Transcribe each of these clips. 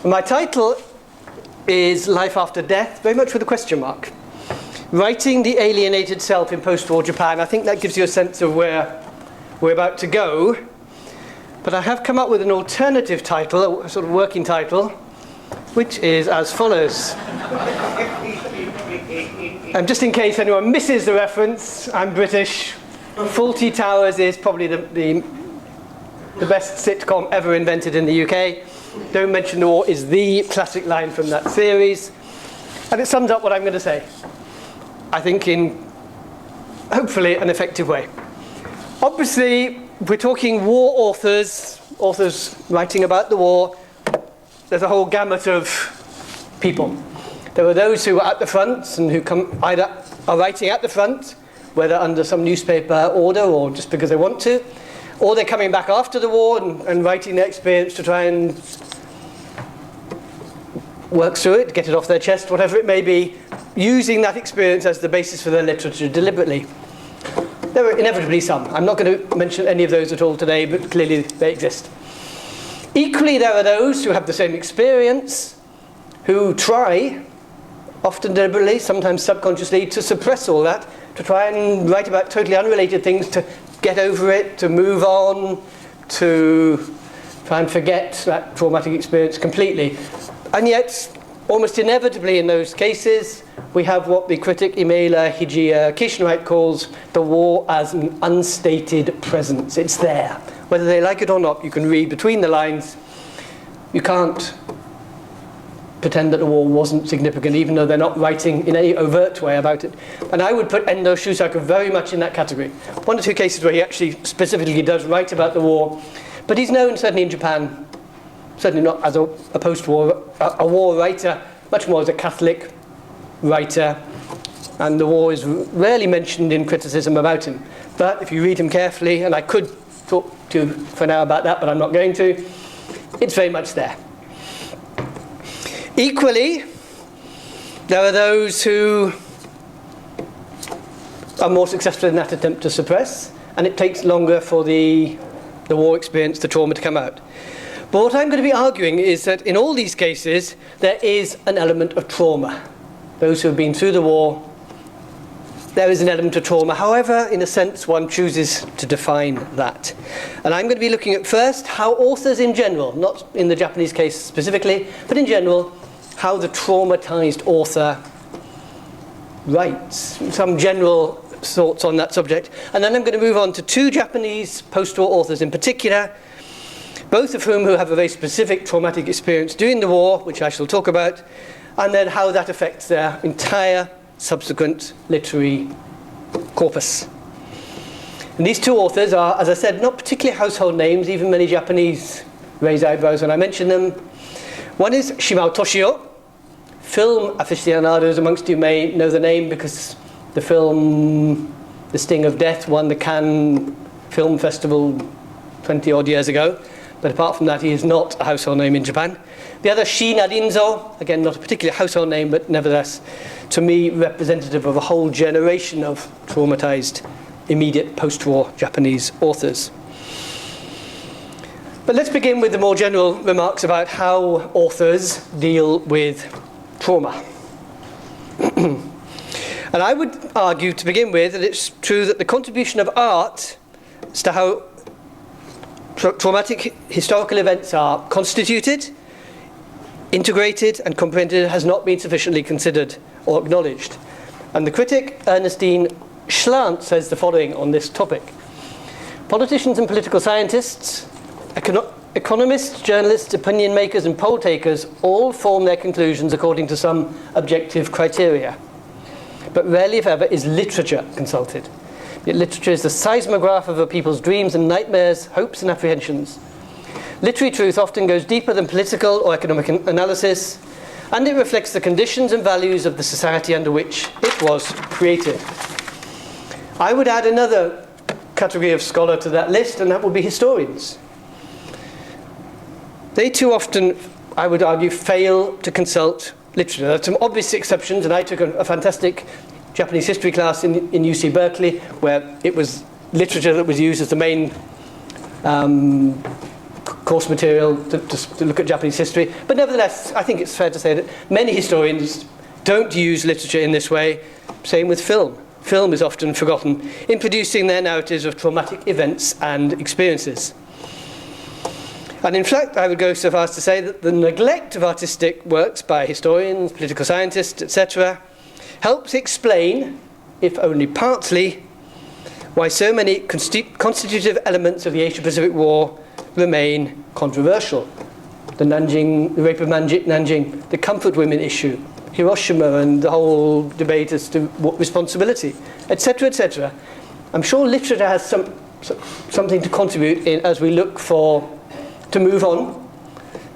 My title is Life After Death, very much with a question mark. Writing the Alienated Self in Post-War Japan. I think that gives you a sense of where we're about to go. But I have come up with an alternative title, a sort of working title, which is as follows. And just in case anyone misses the reference, I'm British. Fawlty Towers is probably the best sitcom ever invented in the UK. Don't Mention the War is the classic line from that series. And it sums up what I'm going to say, I think, in hopefully an effective way. Obviously, we're talking war authors writing about the war. There's a whole gamut of people. There are those who are at the front and who either are writing at the front, whether under some newspaper order or just because they want to, or they're coming back after the war and writing their experience to try and work through it, get it off their chest, whatever it may be, using that experience as the basis for their literature deliberately. There are inevitably some. I'm not going to mention any of those at all today, but clearly they exist. Equally, there are those who have the same experience, who try, often deliberately, sometimes subconsciously, to suppress all that, to try and write about totally unrelated things, to get over it, to move on, to try and forget that traumatic experience completely. And yet, almost inevitably in those cases, we have what the critic Imeila Hijiya Kishenwright calls the war as an unstated presence. It's there. Whether they like it or not, you can read between the lines. You can't pretend that the war wasn't significant, even though they're not writing in any overt way about it. And I would put Endo Shusaku very much in that category. One or two cases where he actually specifically does write about the war, but he's known, certainly in Japan, certainly not as a post-war, a war writer, much more as a Catholic writer, and the war is rarely mentioned in criticism about him. But if you read him carefully, and I could talk to you for now about that, but I'm not going to, it's very much there. Equally, there are those who are more successful in that attempt to suppress, and it takes longer for the war experience, the trauma, to come out. But what I'm going to be arguing is that in all these cases, there is an element of trauma. Those who have been through the war, there is an element of trauma. However, in a sense, one chooses to define that. And I'm going to be looking at first how authors in general, not in the Japanese case specifically, but in general, how the traumatized author writes. Some general thoughts on that subject. And then I'm going to move on to two Japanese post-war authors in particular, both of whom have a very specific traumatic experience during the war, which I shall talk about, and then how that affects their entire subsequent literary corpus. And these two authors are, as I said, not particularly household names. Even many Japanese raise eyebrows when I mention them. One is Shimao Toshio. Film aficionados amongst you may know the name because the film The Sting of Death won the Cannes Film Festival 20-odd years ago. But apart from that, he is not a household name in Japan. The other, Shiina Rinzo, again, not a particular household name, but nevertheless, to me, representative of a whole generation of traumatized, immediate post-war Japanese authors. But let's begin with the more general remarks about how authors deal with trauma. And I would argue, to begin with, that it's true that the contribution of art as to how traumatic historical events are constituted, integrated and comprehended has not been sufficiently considered or acknowledged. And the critic Ernestine Schlant says the following on this topic. Politicians and political scientists, economists, journalists, opinion makers and poll takers all form their conclusions according to some objective criteria. But rarely, if ever, is literature consulted. Yet literature is the seismograph of a people's dreams and nightmares, hopes and apprehensions. Literary truth often goes deeper than political or economic analysis, and it reflects the conditions and values of the society under which it was created. I would add another category of scholar to that list, and that would be historians. They too often, I would argue, fail to consult literature. There are some obvious exceptions, and I took a fantastic Japanese history class in UC Berkeley, where it was literature that was used as the main course material to look at Japanese history. But nevertheless, I think it's fair to say that many historians don't use literature in this way. Same with film. Film is often forgotten in producing their narratives of traumatic events and experiences. And in fact, I would go so far as to say that the neglect of artistic works by historians, political scientists, etc., helps explain, if only partly, why so many constitutive elements of the Asia-Pacific War remain controversial. The rape of Nanjing, the comfort women issue, Hiroshima and the whole debate as to what responsibility, etc., etc. I'm sure literature has something to contribute in as we look to move on.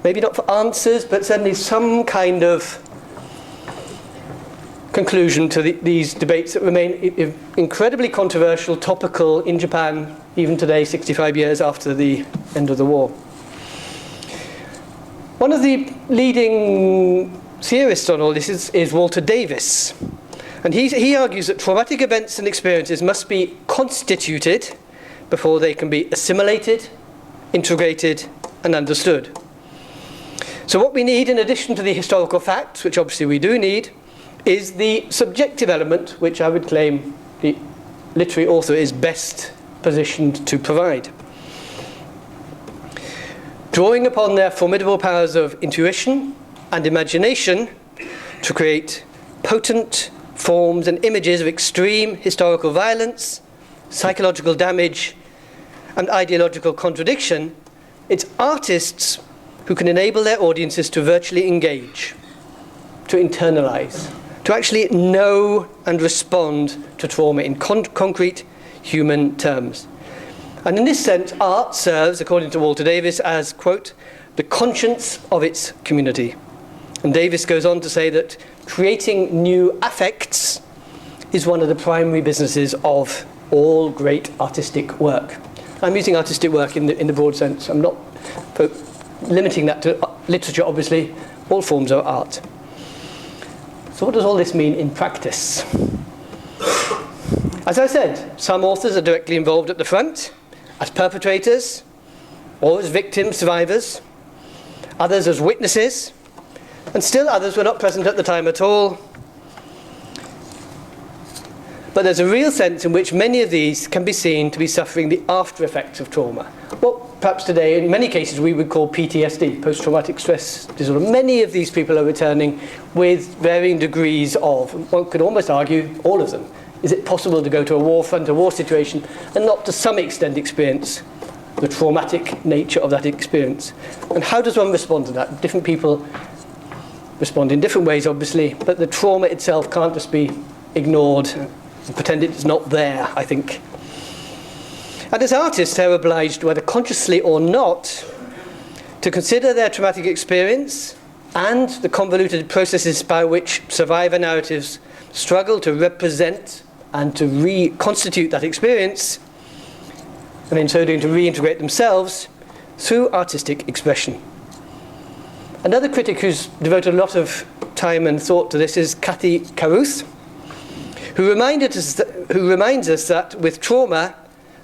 Maybe not for answers, but certainly some kind of conclusion to these debates that remain incredibly controversial, topical in Japan, even today, 65 years after the end of the war. One of the leading theorists on all this is Walter Davis. And he argues that traumatic events and experiences must be constituted before they can be assimilated, integrated, and understood. So what we need, in addition to the historical facts, which obviously we do need, is the subjective element, which I would claim the literary author is best positioned to provide. Drawing upon their formidable powers of intuition and imagination to create potent forms and images of extreme historical violence, psychological damage, and ideological contradiction, it's artists who can enable their audiences to virtually engage, to internalize, to actually know and respond to trauma in concrete human terms. And in this sense, art serves, according to Walter Davis, as, quote, the conscience of its community. And Davis goes on to say that creating new affects is one of the primary businesses of all great artistic work. I'm using artistic work in the broad sense. I'm not limiting that to literature, obviously. All forms of art. So what does all this mean in practice? As I said, some authors are directly involved at the front, as perpetrators, or as victims, survivors, others as witnesses, and still others were not present at the time at all. But there's a real sense in which many of these can be seen to be suffering the after effects of trauma. What perhaps today, in many cases, we would call PTSD, post-traumatic stress disorder. Many of these people are returning with varying degrees of, one could almost argue, all of them. Is it possible to go to a war front, a war situation, and not to some extent experience the traumatic nature of that experience? And how does one respond to that? Different people respond in different ways, obviously, but the trauma itself can't just be ignored and pretend it's not there, I think. And as artists, they're obliged, whether consciously or not, to consider their traumatic experience and the convoluted processes by which survivor narratives struggle to represent and to reconstitute that experience, and in so doing to reintegrate themselves through artistic expression. Another critic who's devoted a lot of time and thought to this is Kathy Caruth, who reminds us that with trauma,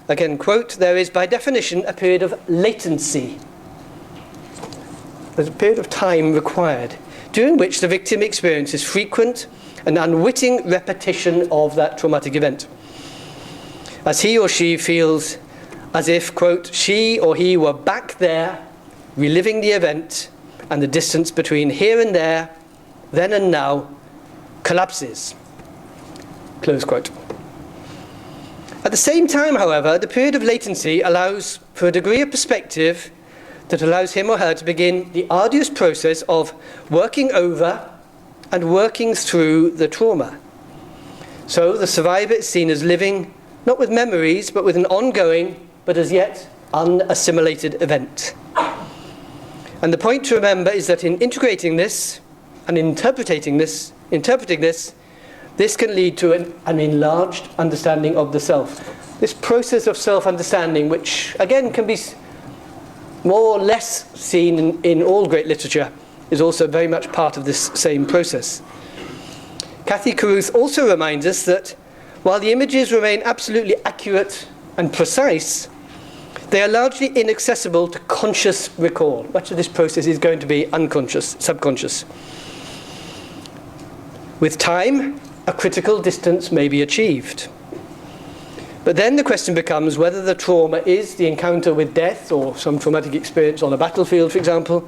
again, quote, there is by definition a period of latency. There's a period of time required, during which the victim experiences frequent and unwitting repetition of that traumatic event, as he or she feels as if, quote, she or he were back there, reliving the event, and the distance between here and there, then and now, collapses. Close quote. At the same time, however, the period of latency allows for a degree of perspective that allows him or her to begin the arduous process of working over and working through the trauma. So the survivor is seen as living, not with memories, but with an ongoing, but as yet unassimilated event. And the point to remember is that in integrating this and interpreting this, this can lead to an enlarged understanding of the self. This process of self-understanding, which again can be more or less seen in all great literature, is also very much part of this same process. Kathy Caruth also reminds us that while the images remain absolutely accurate and precise, They are largely inaccessible to conscious recall. Much of this process is going to be unconscious, subconscious. With time, a critical distance may be achieved. But then the question becomes whether the trauma is the encounter with death or some traumatic experience on a battlefield, for example,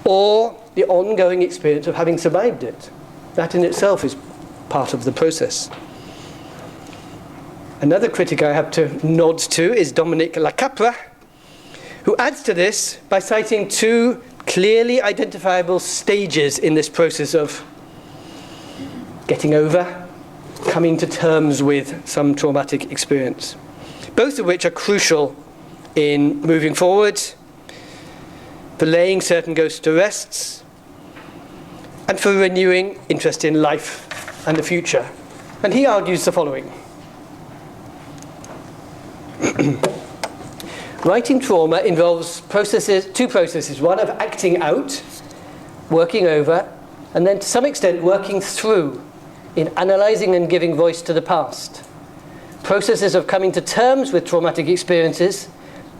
or the ongoing experience of having survived it. That in itself is part of the process. Another critic I have to nod to is Dominique Lacapra, who adds to this by citing two clearly identifiable stages in this process of getting over, coming to terms with some traumatic experience, both of which are crucial in moving forward, for laying certain ghosts to rest, and for renewing interest in life and the future. And he argues the following. Writing trauma involves two processes, one of acting out, working over, and then to some extent working through in analysing and giving voice to the past. Processes of coming to terms with traumatic experiences,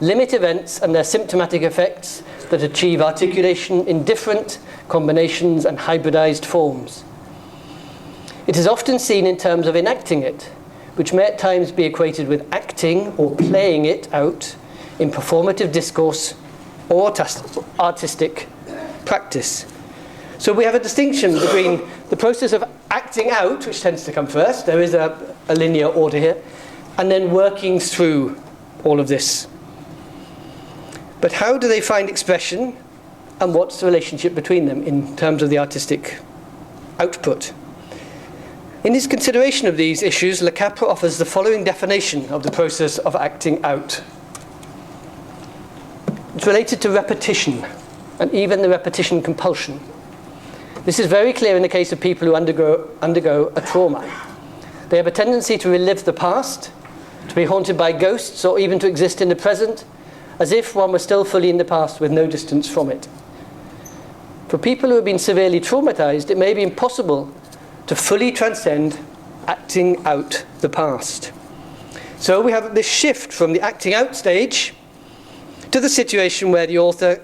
limit events and their symptomatic effects that achieve articulation in different combinations and hybridized forms. It is often seen in terms of enacting it, which may at times be equated with acting or playing it out in performative discourse or artistic practice. So we have a distinction between the process of acting out, which tends to come first, there is a linear order here, and then working through all of this. But how do they find expression, and what's the relationship between them in terms of the artistic output? In his consideration of these issues, Lacapra offers the following definition of the process of acting out. It's related to repetition, and even the repetition compulsion. This is very clear in the case of people who undergo a trauma. They have a tendency to relive the past, to be haunted by ghosts, or even to exist in the present, as if one were still fully in the past with no distance from it. For people who have been severely traumatized, it may be impossible to fully transcend acting out the past. So we have this shift from the acting out stage to the situation where the author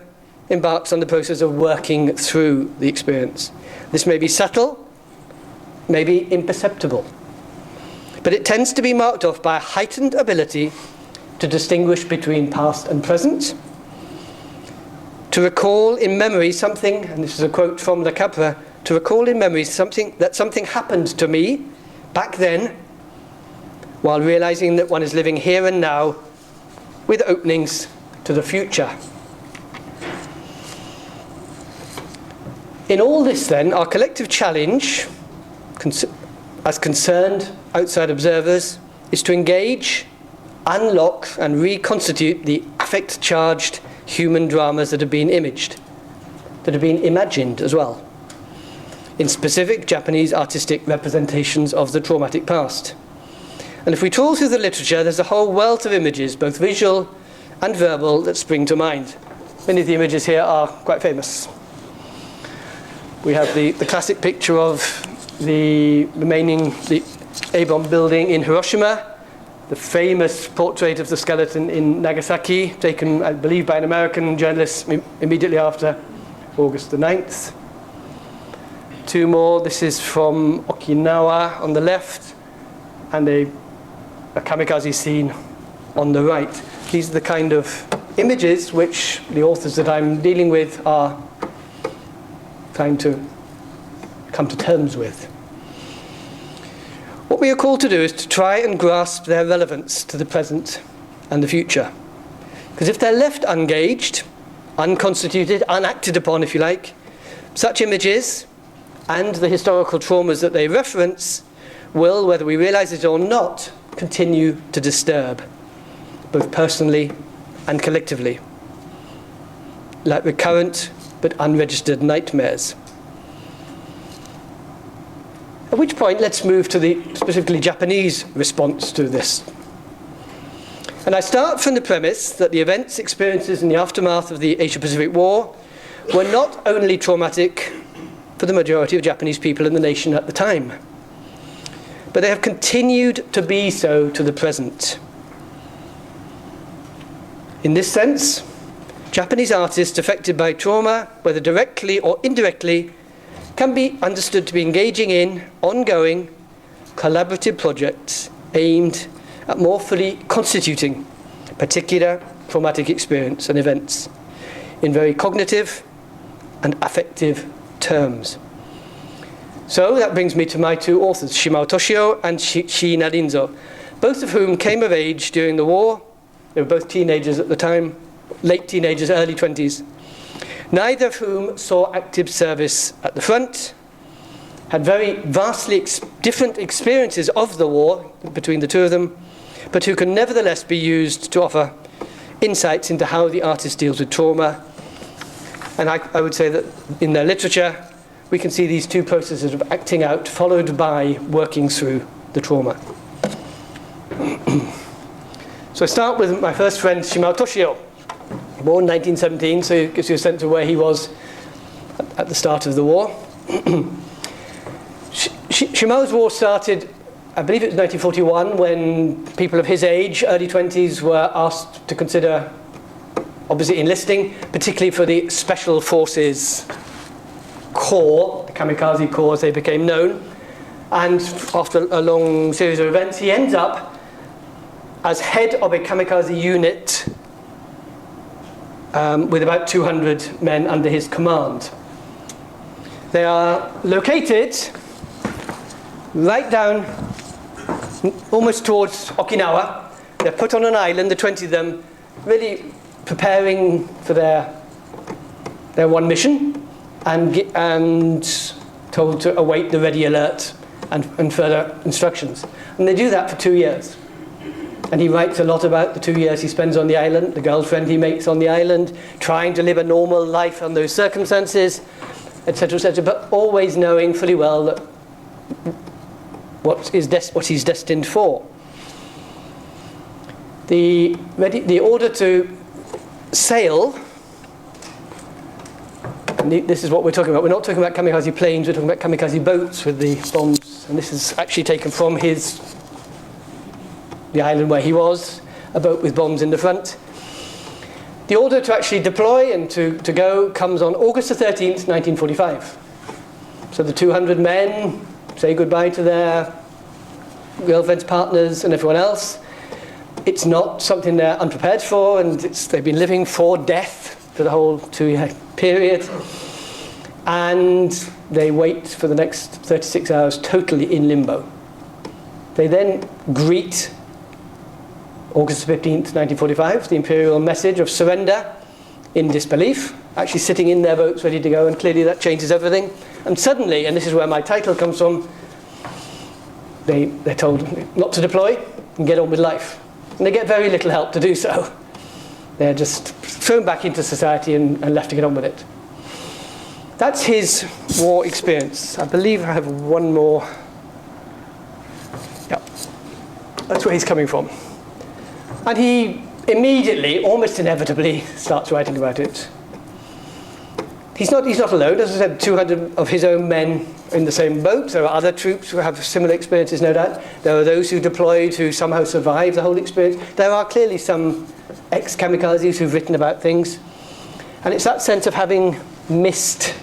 embarks on the process of working through the experience. This may be subtle, may be imperceptible, but it tends to be marked off by a heightened ability to distinguish between past and present, to recall in memory something, and this is a quote from Lacapra, to recall in memory something happened to me back then, while realizing that one is living here and now with openings to the future. In all this then, our collective challenge, as concerned outside observers, is to engage, unlock and reconstitute the affect-charged human dramas that have been imaged, that have been imagined as well, in specific Japanese artistic representations of the traumatic past. And if we trawl through the literature, there's a whole wealth of images, both visual and verbal, that spring to mind. Many of the images here are quite famous. We have the classic picture of the A bomb building in Hiroshima, the famous portrait of the skeleton in Nagasaki, taken, I believe, by an American journalist immediately after August the 9th. Two more. This is from Okinawa on the left, and a kamikaze scene on the right. These are the kind of images which the authors that I'm dealing with are trying to come to terms with. What we are called to do is to try and grasp their relevance to the present and the future. Because if they're left ungauged, unconstituted, unacted upon, if you like, such images and the historical traumas that they reference will, whether we realize it or not, continue to disturb, both personally and collectively, like recurrent but unregistered nightmares. At which point, let's move to the specifically Japanese response to this. And I start from the premise that the events, experiences in the aftermath of the Asia-Pacific War were not only traumatic for the majority of Japanese people in the nation at the time, but they have continued to be so to the present. In this sense, Japanese artists affected by trauma, whether directly or indirectly, can be understood to be engaging in ongoing collaborative projects aimed at more fully constituting particular traumatic experience and events in very cognitive and affective terms. So that brings me to my two authors, Shimao Toshio and Shiina Rinzo, both of whom came of age during the war. They were both teenagers at the time, late teenagers, early 20s. Neither of whom saw active service at the front, had very vastly different experiences of the war between the two of them, but who can nevertheless be used to offer insights into how the artist deals with trauma. And I would say that in their literature, we can see these two processes of acting out followed by working through the trauma. So I start with my first friend, Shimao Toshio, born 1917, so it gives you a sense of where he was at the start of the war. Shimao's war started, I believe it was 1941, when people of his age, early 20s, were asked to consider, obviously, enlisting, particularly for the Special Forces Corps, the Kamikaze Corps as they became known. And after a long series of events, he ends up as head of a kamikaze unit with about 200 men under his command. They are located right down, almost towards Okinawa. They're put on an island, the 20 of them, really preparing for their one mission, and told to await the ready alert and further instructions. And they do that for 2 years. And he writes a lot about the 2 years he spends on the island, the girlfriend he makes on the island, trying to live a normal life under those circumstances, etc., but always knowing fully well that what he's destined for. The order to sail, and this is what we're talking about. We're not talking about kamikaze planes, we're talking about kamikaze boats with the bombs. And this is actually taken from the island where he was, a boat with bombs in the front. The order to actually deploy and to go comes on August the 13th, 1945. So the 200 men say goodbye to their girlfriends, partners, and everyone else. It's not something they're unprepared for, and they've been living for death for the whole 2-year period. And they wait for the next 36 hours totally in limbo. They then greet August 15th, 1945, the imperial message of surrender in disbelief, actually sitting in their boats ready to go, and clearly that changes everything. And suddenly, and this is where my title comes from, they're told not to deploy and get on with life. And they get very little help to do so. They're just thrown back into society and left to get on with it. That's his war experience. I believe I have one more. Yeah, that's where he's coming from. And he immediately, almost inevitably, starts writing about it. He's not alone. As I said, 200 of his own men in the same boat. There are other troops who have similar experiences, no doubt. There are those who deployed who somehow survived the whole experience. There are clearly some ex-kamikazes who've written about things. And it's that sense of having missed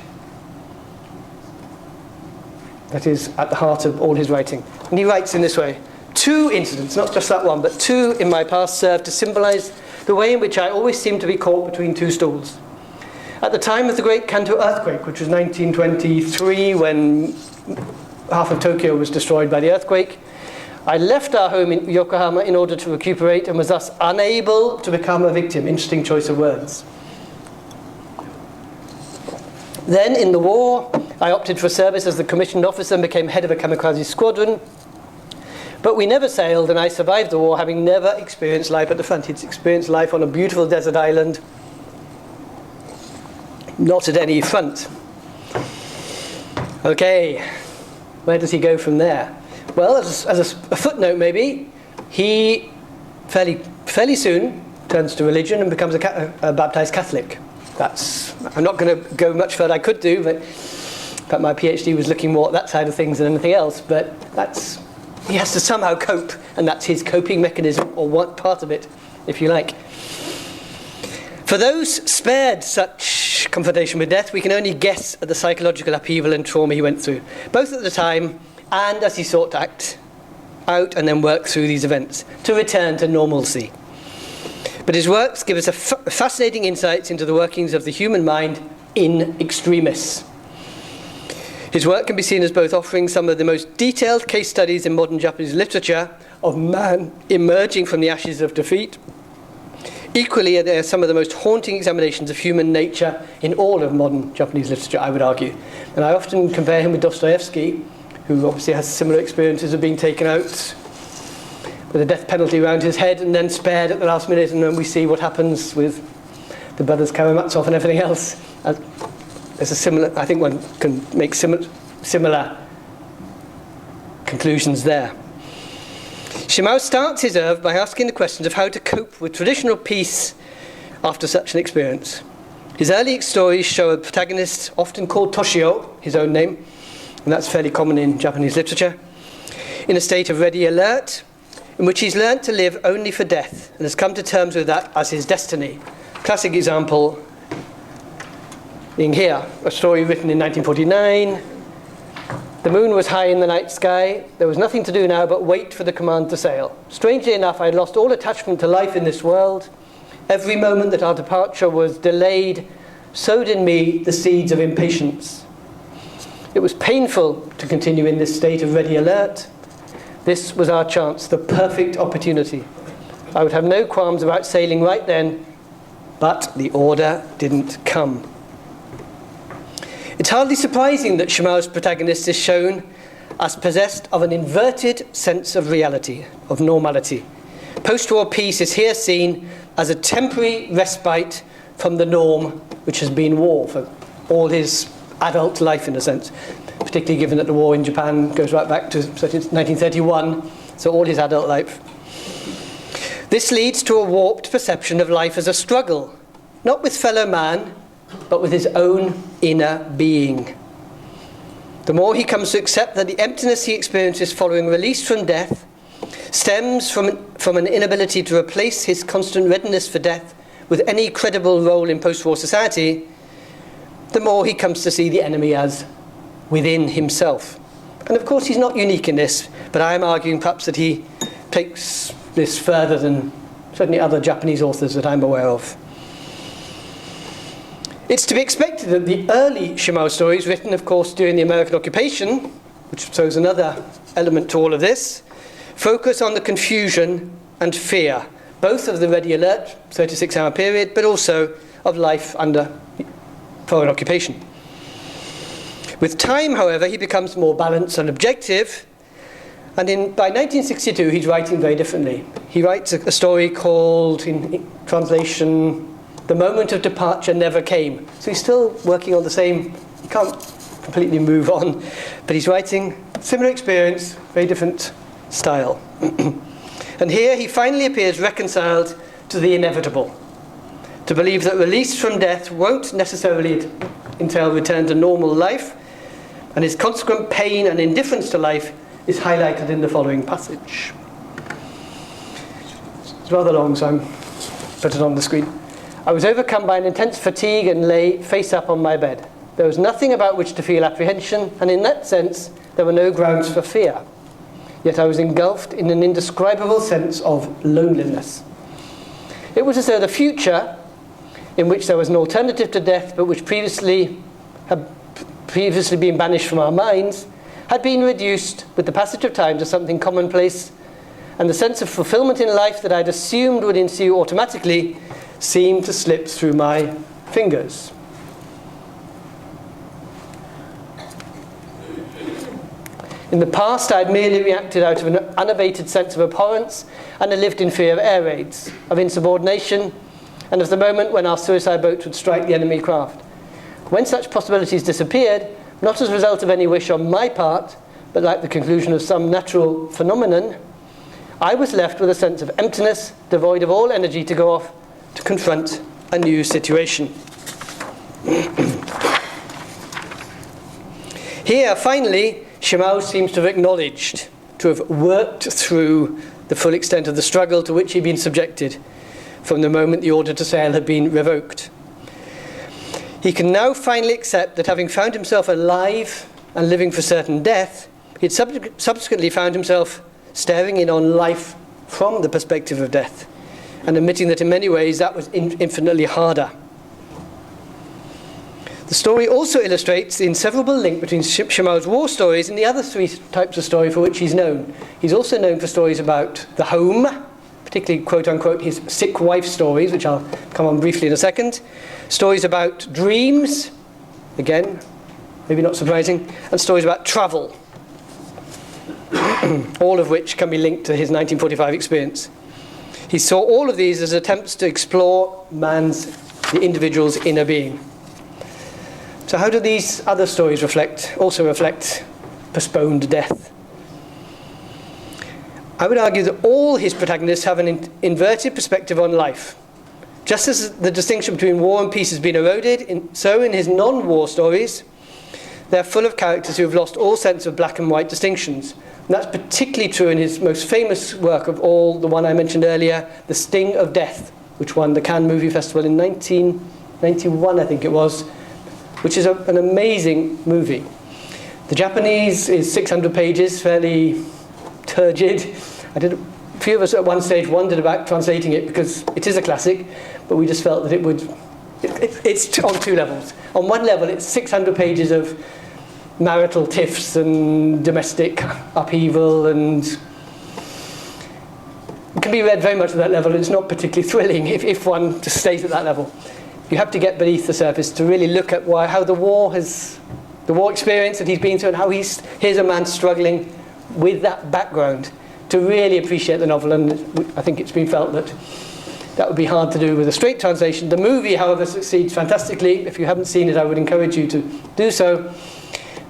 that is at the heart of all his writing. And he writes in this way: 2 incidents, not just that one, but 2 in my past serve to symbolize the way in which I always seem to be caught between 2 stools. At the time of the Great Kanto earthquake, which was 1923, when half of Tokyo was destroyed by the earthquake, I left our home in Yokohama in order to recuperate and was thus unable to become a victim. Interesting choice of words. Then, in the war, I opted for service as the commissioned officer and became head of a kamikaze squadron. But we never sailed, and I survived the war, having never experienced life at the front. He'd experienced life on a beautiful desert island, not at any front. Okay, where does he go from there? Well, as a footnote maybe, he fairly soon turns to religion and becomes a baptized Catholic. I'm not going to go much further. I could do, but in fact my PhD was looking more at that side of things than anything else. But he has to somehow cope, and that's his coping mechanism, or one part of it, if you like. For those spared such confrontation with death, we can only guess at the psychological upheaval and trauma he went through, both at the time and as he sought to act out and then work through these events to return to normalcy. But his works give us fascinating insights into the workings of the human mind in extremis. His work can be seen as both offering some of the most detailed case studies in modern Japanese literature of man emerging from the ashes of defeat. Equally, they are some of the most haunting examinations of human nature in all of modern Japanese literature, I would argue. And I often compare him with Dostoevsky, who obviously has similar experiences of being taken out with a death penalty around his head and then spared at the last minute, and then we see what happens with the brothers Karamazov and everything else. There's a similar, I think one can make similar conclusions there. Shimao starts his oeuvre by asking the questions of how to cope with traditional peace after such an experience. His early stories show a protagonist often called Toshio, his own name, and that's fairly common in Japanese literature, in a state of ready alert, in which he's learnt to live only for death and has come to terms with that as his destiny. Classic example being here, a story written in 1949. The moon was high in the night sky. There was nothing to do now but wait for the command to sail. Strangely enough, I had lost all attachment to life in this world. Every moment that our departure was delayed sowed in me the seeds of impatience. It was painful to continue in this state of ready alert. This was our chance, the perfect opportunity. I would have no qualms about sailing right then, but the order didn't come. It's hardly surprising that Shimao's protagonist is shown as possessed of an inverted sense of reality, of normality. Post-war peace is here seen as a temporary respite from the norm, which has been war for all his adult life, in a sense, particularly given that the war in Japan goes right back to 1931, so all his adult life. This leads to a warped perception of life as a struggle, not with fellow man, but with his own inner being. The more he comes to accept that the emptiness he experiences following release from death stems from an inability to replace his constant readiness for death with any credible role in post-war society, the more he comes to see the enemy as within himself. And of course he's not unique in this, but I am arguing perhaps that he takes this further than certainly other Japanese authors that I'm aware of. It's to be expected that the early Shimao stories, written of course during the American occupation, which throws another element to all of this, focus on the confusion and fear, both of the ready alert 36-hour period, but also of life under foreign occupation. With time, however, he becomes more balanced and objective, and by 1962 he's writing very differently. He writes a story called, in translation, The Moment of Departure Never Came. So he's still working on the same, he can't completely move on, but he's writing similar experience, very different style. And here he finally appears reconciled to the inevitable, to believe that release from death won't necessarily entail return to normal life, and his consequent pain and indifference to life is highlighted in the following passage. It's rather long, so I'm put it on the screen. I was overcome by an intense fatigue and lay face up on my bed. There was nothing about which to feel apprehension, and in that sense, there were no grounds for fear. Yet I was engulfed in an indescribable sense of loneliness. It was as though the future, in which there was an alternative to death, but which had previously been banished from our minds, had been reduced with the passage of time to something commonplace, and the sense of fulfillment in life that I'd assumed would ensue automatically seemed to slip through my fingers. In the past, I had merely reacted out of an unabated sense of abhorrence and had lived in fear of air raids, of insubordination, and of the moment when our suicide boat would strike the enemy craft. When such possibilities disappeared, not as a result of any wish on my part, but like the conclusion of some natural phenomenon, I was left with a sense of emptiness, devoid of all energy to go off to confront a new situation. Here, finally, Shimao seems to have acknowledged, to have worked through the full extent of the struggle to which he'd been subjected. from the moment the order to sail had been revoked. He can now finally accept that having found himself alive and living for certain death, he had subsequently found himself staring in on life from the perspective of death, and admitting that in many ways that was infinitely harder. The story also illustrates the inseparable link between Shimao's war stories and the other three types of story for which he's known. He's also known for stories about the home, particularly, quote-unquote, his sick wife stories, which I'll come on briefly in a second. Stories about dreams, again, maybe not surprising, and stories about travel, all of which can be linked to his 1945 experience. He saw all of these as attempts to explore the individual's inner being. So how do these other stories also reflect postponed death? I would argue that all his protagonists have an inverted perspective on life. Just as the distinction between war and peace has been eroded, so in his non-war stories, they're full of characters who have lost all sense of black and white distinctions. And that's particularly true in his most famous work of all, the one I mentioned earlier, The Sting of Death, which won the Cannes Movie Festival in 1991, I think it was, which is an amazing movie. The Japanese is 600 pages, fairly turgid. A few of us at one stage wondered about translating it because it is a classic, but we just felt that it's on two levels. On one level, it's 600 pages of marital tiffs and domestic upheaval, and it can be read very much at that level. It's not particularly thrilling if one just stays at that level. You have to get beneath the surface to really look at how the war experience that he's been through, and how here's a man struggling with that background, to really appreciate the novel. And I think it's been felt that would be hard to do with a straight translation. The movie, however, succeeds fantastically. If you haven't seen it, I would encourage you to do so,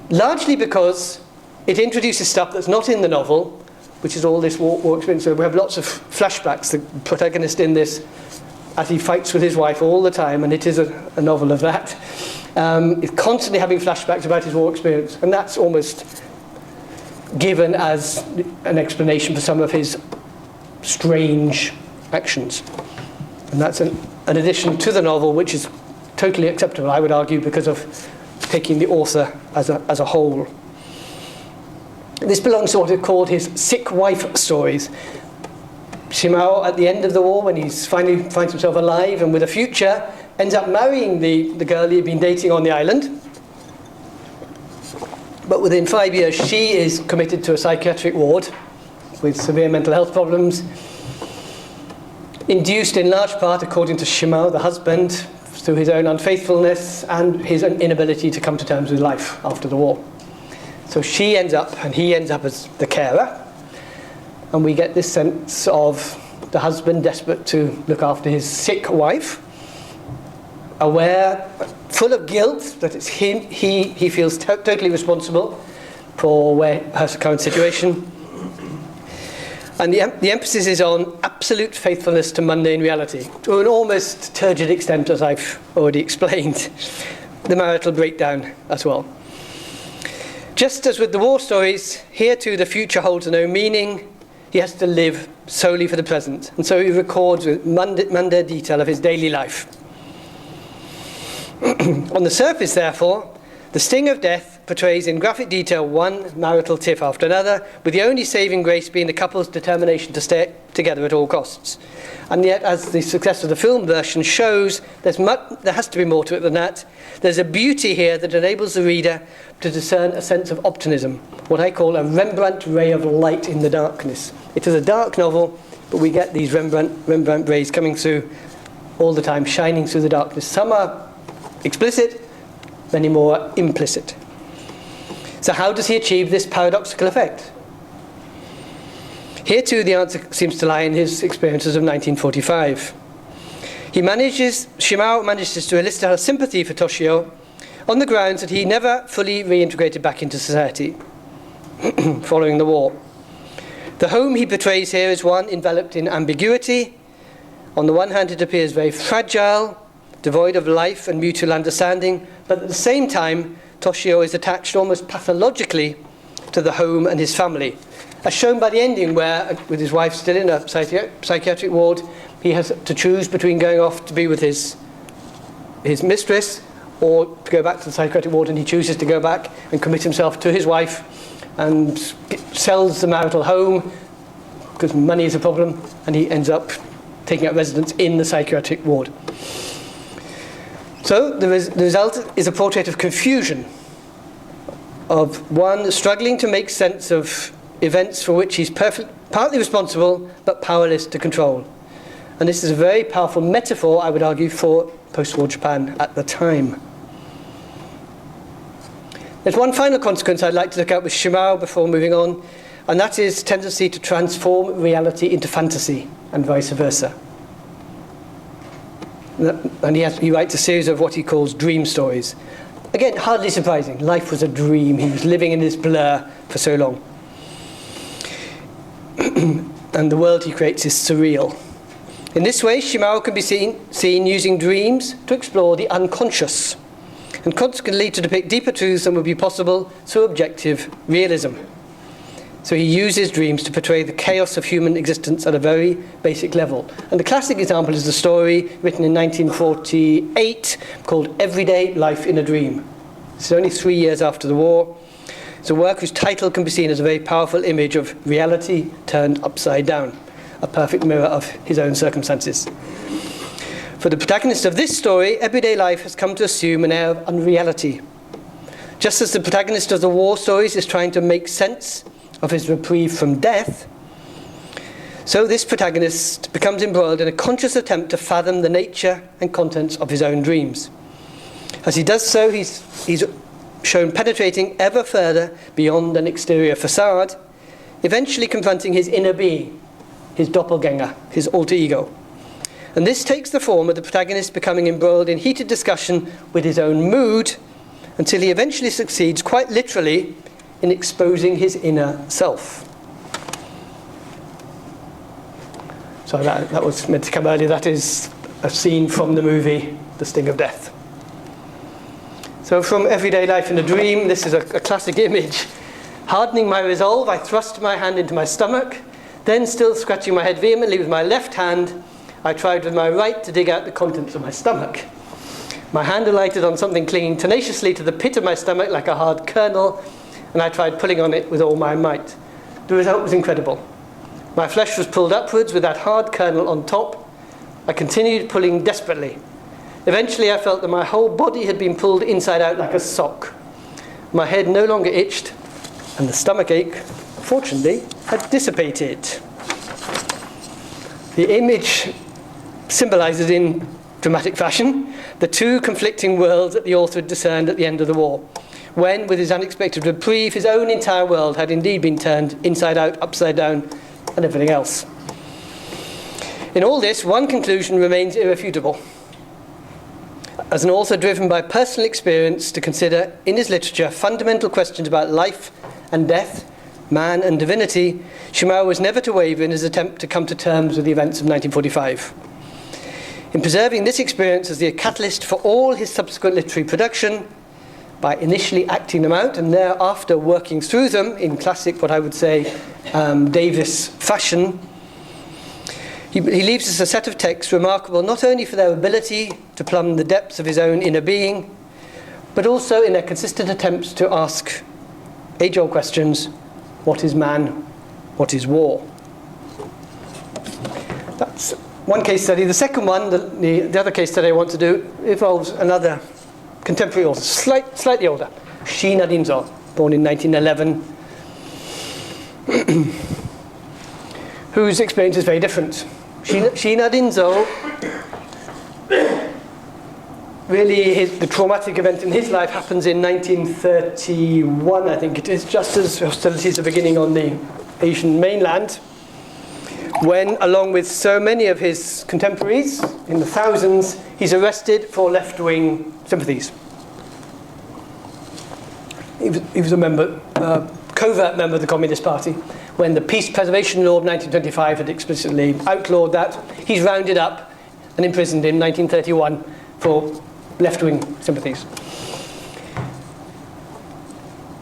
largely because it introduces stuff that's not in the novel, which is all this war experience. So we have lots of flashbacks. The protagonist in this, as he fights with his wife all the time, and it is a novel of that, is constantly having flashbacks about his war experience, and that's almost given as an explanation for some of his strange actions. And that's an addition to the novel, which is totally acceptable, I would argue, because of taking the author as a whole. This belongs to what are called his sick wife stories. Shimao, at the end of the war, when he finally finds himself alive and with a future, ends up marrying the girl he had been dating on the island. But within 5 years, she is committed to a psychiatric ward with severe mental health problems, induced in large part, according to Shimao, the husband, through his own unfaithfulness and his inability to come to terms with life after the war. So she ends up, and he ends up as the carer, and we get this sense of the husband desperate to look after his sick wife, aware, full of guilt that it's him, he feels totally responsible for her current situation. And the emphasis is on absolute faithfulness to mundane reality, to an almost turgid extent, as I've already explained. The marital breakdown as well. Just as with the war stories, here too the future holds no meaning. He has to live solely for the present. And so he records with mundane detail of his daily life. On the surface, therefore, The Sting of Death portrays in graphic detail one marital tiff after another, with the only saving grace being the couple's determination to stay together at all costs. And yet, as the success of the film version shows, there has to be more to it than that. There's a beauty here that enables the reader to discern a sense of optimism, what I call a Rembrandt ray of light in the darkness. It is a dark novel, but we get these Rembrandt rays coming through all the time, shining through the darkness. Some are explicit, many more are implicit. So how does he achieve this paradoxical effect? Here too the answer seems to lie in his experiences of 1945. Shimao manages to elicit our sympathy for Toshio on the grounds that he never fully reintegrated back into society following the war. The home he portrays here is one enveloped in ambiguity. On the one hand, it appears very fragile, devoid of life and mutual understanding, but at the same time, Toshio is attached almost pathologically to the home and his family, as shown by the ending where, with his wife still in a psychiatric ward, he has to choose between going off to be with his mistress or to go back to the psychiatric ward, and he chooses to go back and commit himself to his wife and sells the marital home because money is a problem, and he ends up taking up residence in the psychiatric ward. So the result is a portrait of confusion, of one struggling to make sense of events for which he's partly responsible but powerless to control. And this is a very powerful metaphor, I would argue, for post-war Japan at the time. There's one final consequence I'd like to look at with Shimao before moving on, and that is tendency to transform reality into fantasy and vice versa. And he writes a series of what he calls dream stories. Again, hardly surprising. Life was a dream. He was living in this blur for so long. And the world he creates is surreal. In this way, Shimao can be seen using dreams to explore the unconscious, and consequently to depict deeper truths than would be possible through objective realism. So he uses dreams to portray the chaos of human existence at a very basic level. And the classic example is the story written in 1948 called Everyday Life in a Dream. It's only 3 years after the war. It's a work whose title can be seen as a very powerful image of reality turned upside down, a perfect mirror of his own circumstances. For the protagonist of this story, everyday life has come to assume an air of unreality. Just as the protagonist of the war stories is trying to make sense of his reprieve from death, so this protagonist becomes embroiled in a conscious attempt to fathom the nature and contents of his own dreams. As he does so, he's shown penetrating ever further beyond an exterior facade, eventually confronting his inner being, his doppelganger, his alter ego. And this takes the form of the protagonist becoming embroiled in heated discussion with his own mood, until he eventually succeeds, quite literally, in exposing his inner self. So that was meant to come earlier. That is a scene from the movie The Sting of Death. So from Everyday Life in a Dream, this is a classic image. Hardening my resolve, I thrust my hand into my stomach, then still scratching my head vehemently with my left hand, I tried with my right to dig out the contents of my stomach. My hand alighted on something clinging tenaciously to the pit of my stomach like a hard kernel, and I tried pulling on it with all my might. The result was incredible. My flesh was pulled upwards with that hard kernel on top. I continued pulling desperately. Eventually I felt that my whole body had been pulled inside out like a sock. My head no longer itched, and the stomach ache, fortunately, had dissipated. The image symbolizes in dramatic fashion the two conflicting worlds that the author had discerned at the end of the war, when, with his unexpected reprieve, his own entire world had indeed been turned inside out, upside down, and everything else. In all this, one conclusion remains irrefutable. As an author driven by personal experience to consider, in his literature, fundamental questions about life and death, man and divinity, Shimao was never to waver in his attempt to come to terms with the events of 1945. In preserving this experience as the catalyst for all his subsequent literary production, by initially acting them out and thereafter working through them in classic, what I would say, Davis fashion, he leaves us a set of texts remarkable not only for their ability to plumb the depths of his own inner being, but also in their consistent attempts to ask age-old questions: what is man? What is war? That's one case study. The second one, the other case study I want to do, involves another contemporary author, slightly older, Shiina Rinzo, born in 1911, whose experience is very different. Shiina Rinzo, really the traumatic event in his life happens in 1931, I think it is, just as hostilities are beginning on the Asian mainland, when, along with so many of his contemporaries, in the thousands, he's arrested for left-wing sympathies. He was a member, covert member of the Communist Party. When the Peace Preservation Law of 1925 had explicitly outlawed that, he's rounded up and imprisoned in 1931 for left-wing sympathies.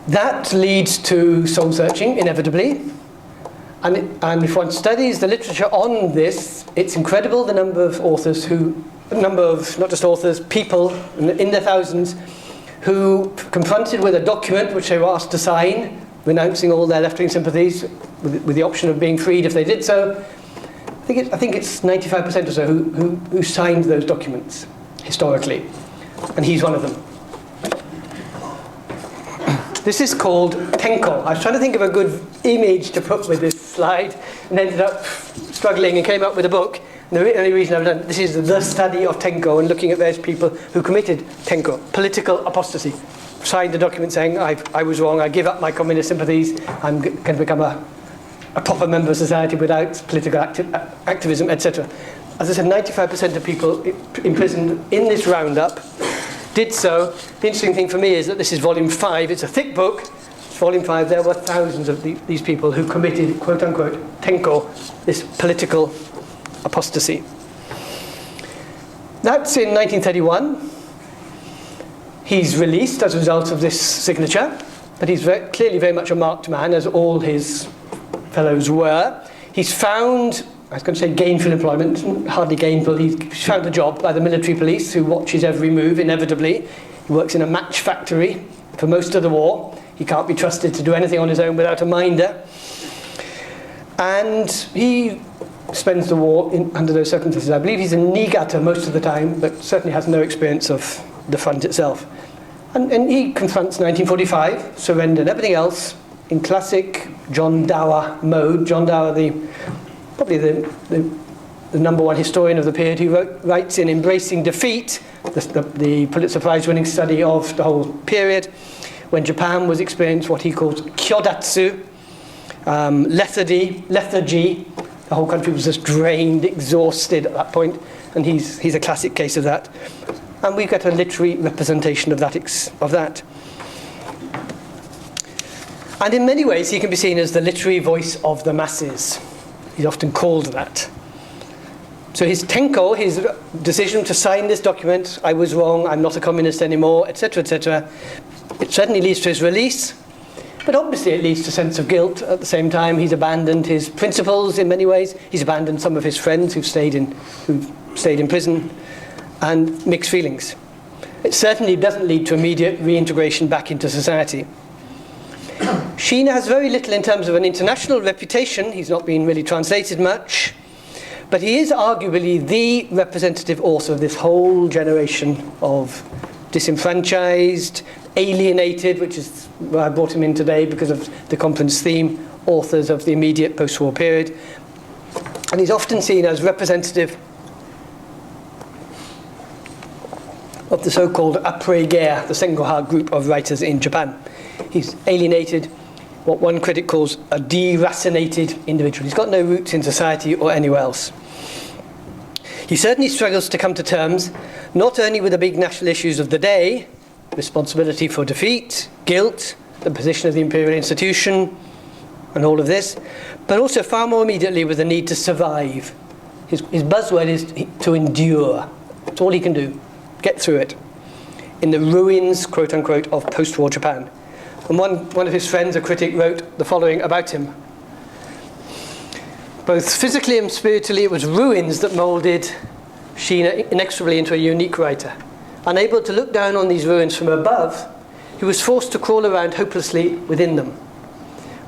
That leads to soul-searching, inevitably, And if one studies the literature on this, it's incredible the number of authors not just authors, people in their thousands who, confronted with a document which they were asked to sign, renouncing all their left-wing sympathies with the option of being freed if they did so. I think it's 95% or so who signed those documents historically, and he's one of them. This is called Tenko. I was trying to think of a good image to put with this slide and ended up struggling and came up with a book. And the only reason I've done this is the study of Tenko and looking at various people who committed Tenko, political apostasy. Signed a document saying, I was wrong, I give up my communist sympathies, I'm going to become a proper member of society without political activism, etc. As I said, 95% of people imprisoned in this roundup did so. The interesting thing for me is that this is volume 5. It's a thick book. It's volume 5. There were thousands of these people who committed, quote-unquote, Tenko, this political apostasy. That's in 1931. He's released as a result of this signature, but he's clearly very much a marked man, as all his fellows were. He's found, I was going to say gainful employment, hardly gainful, he's found a job by the military police who watches every move, inevitably. He works in a match factory for most of the war. He can't be trusted to do anything on his own without a minder. And he spends the war under those circumstances. I believe he's in Niigata most of the time, but certainly has no experience of the front itself. And he confronts 1945, surrender and everything else, in classic John Dower mode. John Dower, probably the number one historian of the period, who writes in Embracing Defeat, the Pulitzer Prize winning study of the whole period, when Japan was experiencing what he calls kyodatsu, lethargy. The whole country was just drained, exhausted at that point, and he's a classic case of that. And we've got a literary representation of that. And in many ways, he can be seen as the literary voice of the masses. He's often called that. So his Tenko, his decision to sign this document, I was wrong, I'm not a communist anymore, etc., etc., it certainly leads to his release, but obviously it leads to a sense of guilt at the same time. He's abandoned his principles in many ways. He's abandoned some of his friends who've stayed in prison, and mixed feelings. It certainly doesn't lead to immediate reintegration back into society. Sheena has very little in terms of an international reputation. He's not been really translated much, but he is arguably the representative author of this whole generation of disenfranchised, alienated, which is why I brought him in today because of the conference theme, authors of the immediate post-war period. And he's often seen as representative of the so-called après-guerre, the Sengoha group of writers in Japan. He's alienated, what one critic calls a deracinated individual. He's got no roots in society or anywhere else. He certainly struggles to come to terms not only with the big national issues of the day, responsibility for defeat, guilt, the position of the imperial institution, and all of this, but also far more immediately with the need to survive. His buzzword is to endure. That's all he can do. Get through it. In the ruins, quote-unquote, of post-war Japan. And one of his friends, a critic, wrote the following about him. Both physically and spiritually, it was ruins that moulded Sheena inexorably into a unique writer. Unable to look down on these ruins from above, he was forced to crawl around hopelessly within them.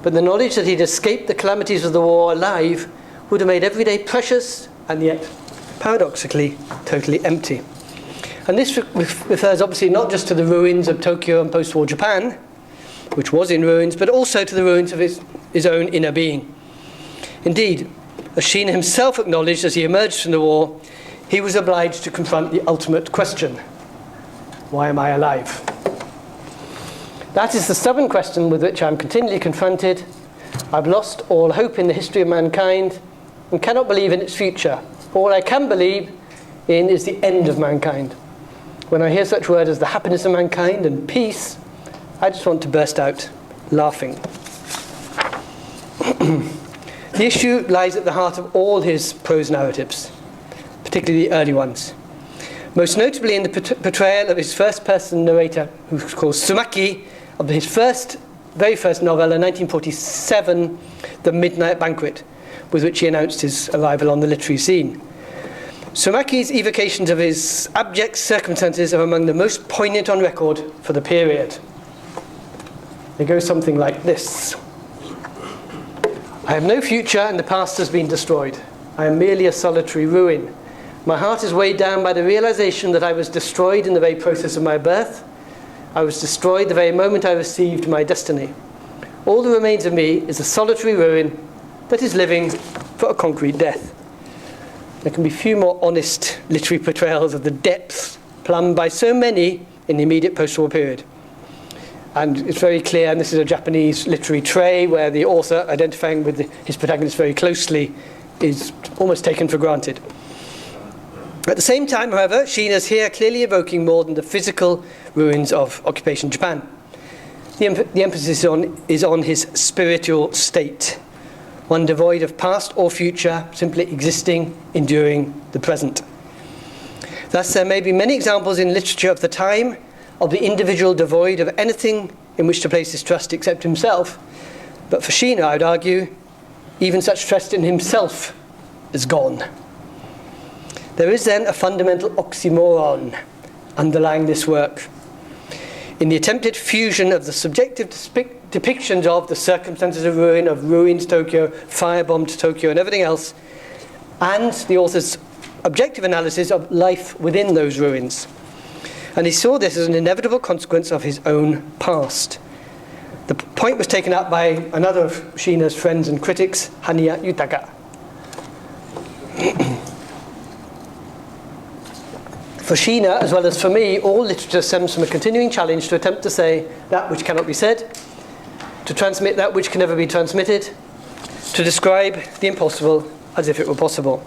But the knowledge that he'd escaped the calamities of the war alive would have made every day precious and yet, paradoxically, totally empty. And this refers obviously not just to the ruins of Tokyo and post-war Japan, which was in ruins, but also to the ruins of his own inner being. Indeed, as Sheena himself acknowledged as he emerged from the war, he was obliged to confront the ultimate question: why am I alive? That is the stubborn question with which I am continually confronted. I've lost all hope in the history of mankind and cannot believe in its future. All I can believe in is the end of mankind. When I hear such words as the happiness of mankind and peace, I just want to burst out laughing. The issue lies at the heart of all his prose narratives, particularly the early ones. Most notably in the portrayal of his first-person narrator, who's called Sumaki, of his very first novel in 1947, the midnight banquet with which he announced his arrival on the literary scene. Tsumaki's evocations of his abject circumstances are among the most poignant on record for the period. They go something like this. I have no future and the past has been destroyed. I am merely a solitary ruin. My heart is weighed down by the realization that I was destroyed in the very process of my birth. I was destroyed the very moment I received my destiny. All that remains of me is a solitary ruin that is living for a concrete death. There can be few more honest literary portrayals of the depths plumbed by so many in the immediate post-war period. And it's very clear, and this is a Japanese literary trait where the author, identifying with his protagonist very closely, is almost taken for granted. At the same time, however, Sheena's here clearly evoking more than the physical ruins of occupation Japan. The emphasis is on his spiritual state, one devoid of past or future, simply existing, enduring the present. Thus, there may be many examples in literature of the time of the individual devoid of anything in which to place his trust except himself. But for Sheena, I would argue, even such trust in himself is gone. There is then a fundamental oxymoron underlying this work. In the attempted fusion of the subjective depictions of the circumstances of ruin, of ruined Tokyo, firebombed Tokyo and everything else, and the author's objective analysis of life within those ruins. And he saw this as an inevitable consequence of his own past. The point was taken up by another of Sheena's friends and critics, Hanya Yutaka. For Sheena, as well as for me, all literature stems from a continuing challenge to attempt to say that which cannot be said, to transmit that which can never be transmitted, to describe the impossible as if it were possible.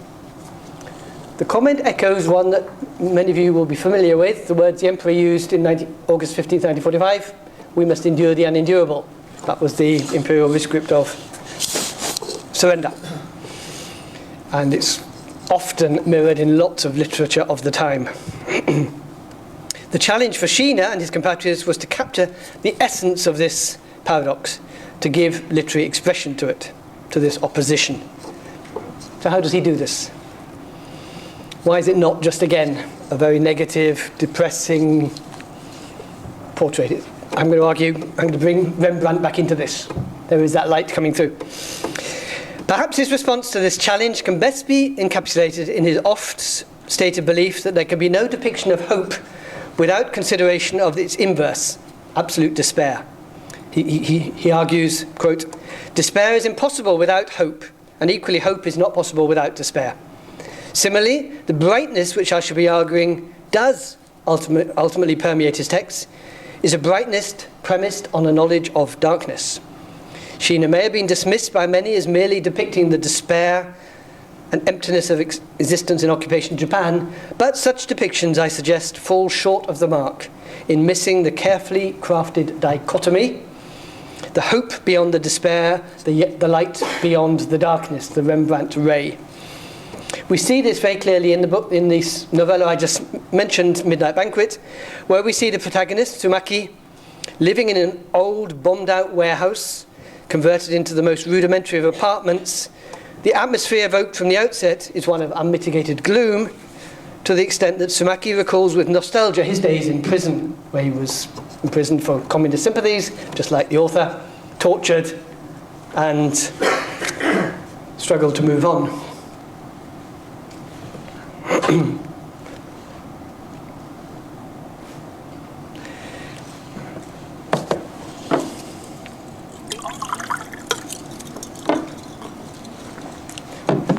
The comment echoes one that many of you will be familiar with, the words the Emperor used in August 15, 1945, "We must endure the unendurable." That was the imperial rescript of surrender. And it's often mirrored in lots of literature of the time. The challenge for Sheena and his compatriots was to capture the essence of this paradox, to give literary expression to it, to this opposition. So how does he do this? Why is it not just, again, a very negative, depressing portrait? I'm going to argue, I'm going to bring Rembrandt back into this. There is that light coming through. Perhaps his response to this challenge can best be encapsulated in his oft-stated belief that there can be no depiction of hope without consideration of its inverse, absolute despair. He argues, quote, "Despair is impossible without hope, and equally hope is not possible without despair." Similarly, the brightness which I shall be arguing does ultimately permeate his text is a brightness premised on a knowledge of darkness. Sheena may have been dismissed by many as merely depicting the despair and emptiness of existence in occupation Japan, but such depictions, I suggest, fall short of the mark in missing the carefully crafted dichotomy, the hope beyond the despair, the light beyond the darkness, the Rembrandt ray. We see this very clearly in the book, in this novella I just mentioned, Midnight Banquet, where we see the protagonist, Tsumaki, living in an old, bombed-out warehouse, converted into the most rudimentary of apartments. The atmosphere evoked from the outset is one of unmitigated gloom, to the extent that Tsumaki recalls with nostalgia his days in prison, where he was imprisoned for communist sympathies, just like the author, tortured, and struggled to move on.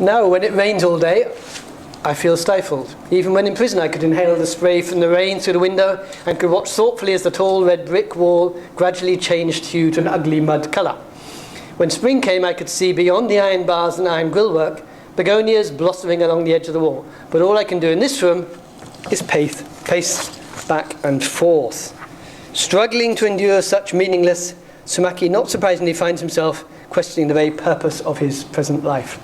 Now, when it rains all day, I feel stifled. Even when in prison, I could inhale the spray from the rain through the window and could watch thoughtfully as the tall red brick wall gradually changed hue to an ugly mud colour. When spring came, I could see beyond the iron bars and iron grillwork begonias blossoming along the edge of the wall. But all I can do in this room is pace back and forth. Struggling to endure such meaningless, Tsumaki not surprisingly finds himself questioning the very purpose of his present life.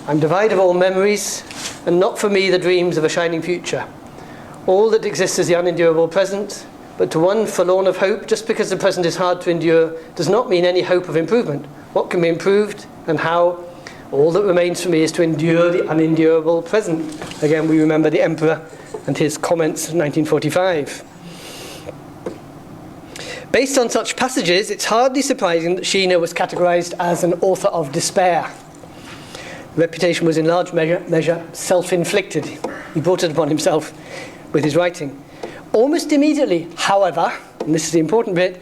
I'm devoid of all memories, and not for me the dreams of a shining future. All that exists is the unendurable present, but to one forlorn of hope, just because the present is hard to endure does not mean any hope of improvement. What can be improved and how? All that remains for me is to endure the unendurable present. Again, we remember the Emperor and his comments in 1945. Based on such passages, it's hardly surprising that Sheena was categorized as an author of despair. Reputation was in large measure self-inflicted. He brought it upon himself with his writing. Almost immediately, however, and this is the important bit,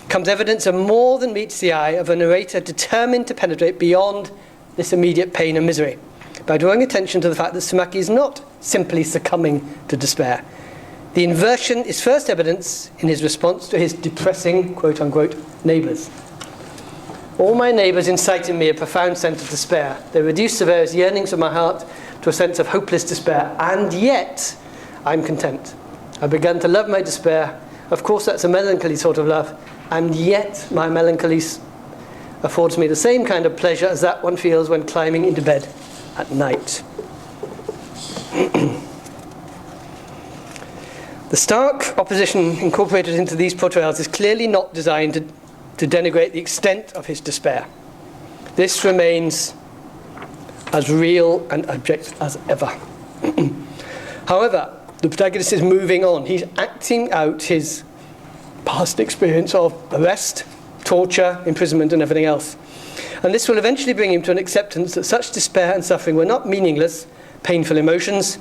comes evidence of more than meets the eye of a narrator determined to penetrate beyond this immediate pain and misery by drawing attention to the fact that Tsurmaki is not simply succumbing to despair. The inversion is first evidence in his response to his depressing, quote-unquote, neighbours. All my neighbours incite in me a profound sense of despair. They reduce the various yearnings of my heart to a sense of hopeless despair, and yet I'm content. I've begun to love my despair. Of course, that's a melancholy sort of love, and yet my melancholy affords me the same kind of pleasure as that one feels when climbing into bed at night. The stark opposition incorporated into these portrayals is clearly not designed to denigrate the extent of his despair. This remains as real and abject as ever. However, the protagonist is moving on. He's acting out his past experience of arrest, torture, imprisonment, and everything else. And this will eventually bring him to an acceptance that such despair and suffering were not meaningless, painful emotions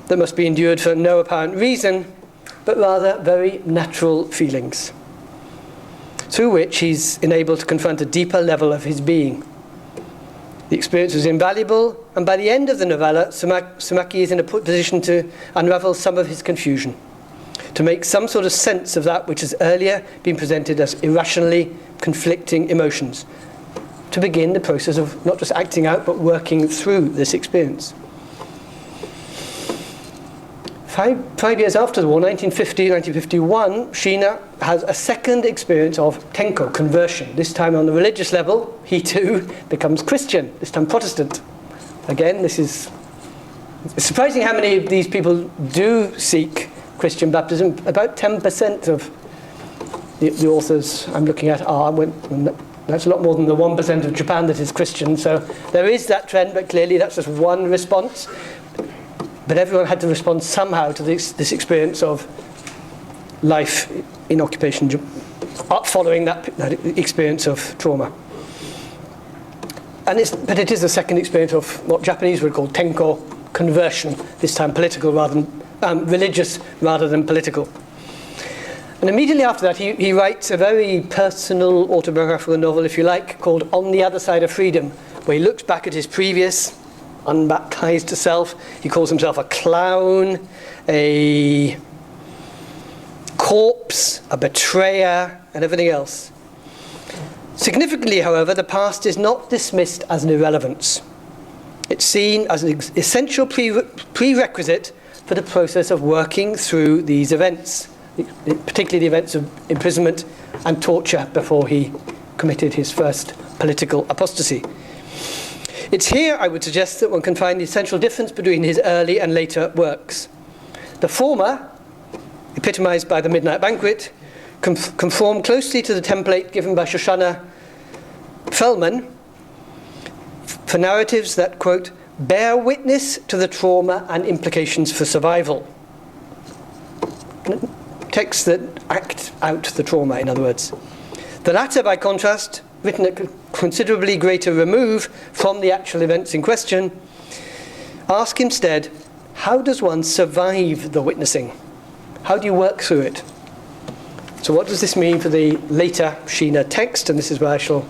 that must be endured for no apparent reason, but rather very natural feelings, through which he's enabled to confront a deeper level of his being. The experience was invaluable, and by the end of the novella, Tsurmaki is in a position to unravel some of his confusion, to make some sort of sense of that which has earlier been presented as irrationally conflicting emotions, to begin the process of not just acting out, but working through this experience. Five years after the war, 1950, 1951, Sheena has a second experience of tenko, conversion. This time on the religious level, he too becomes Christian, this time Protestant. Again, it's surprising how many of these people do seek Christian baptism. About 10% of the authors I'm looking at are. That's a lot more than the 1% of Japan that is Christian. So there is that trend, but clearly that's just one response. But everyone had to respond somehow to this experience of life in occupation following that experience of trauma. But it is the second experience of what Japanese would call tenko, conversion, this time political rather than religious rather than political. And immediately after that, he writes a very personal autobiographical novel, if you like, called On the Other Side of Freedom, where he looks back at his previous unbaptized self. He calls himself a clown, a corpse, a betrayer, and everything else. Significantly, however, the past is not dismissed as an irrelevance. It's seen as an essential prerequisite for the process of working through these events, particularly the events of imprisonment and torture before he committed his first political apostasy. It's here, I would suggest, that one can find the essential difference between his early and later works. The former, epitomized by The Midnight Banquet, conform closely to the template given by Shoshana Fellman for narratives that, quote, bear witness to the trauma and implications for survival. Texts that act out the trauma, in other words. The latter, by contrast, written at considerably greater remove from the actual events in question, ask instead, how does one survive the witnessing? How do you work through it? So what does this mean for the later Sheena text? And this is where I shall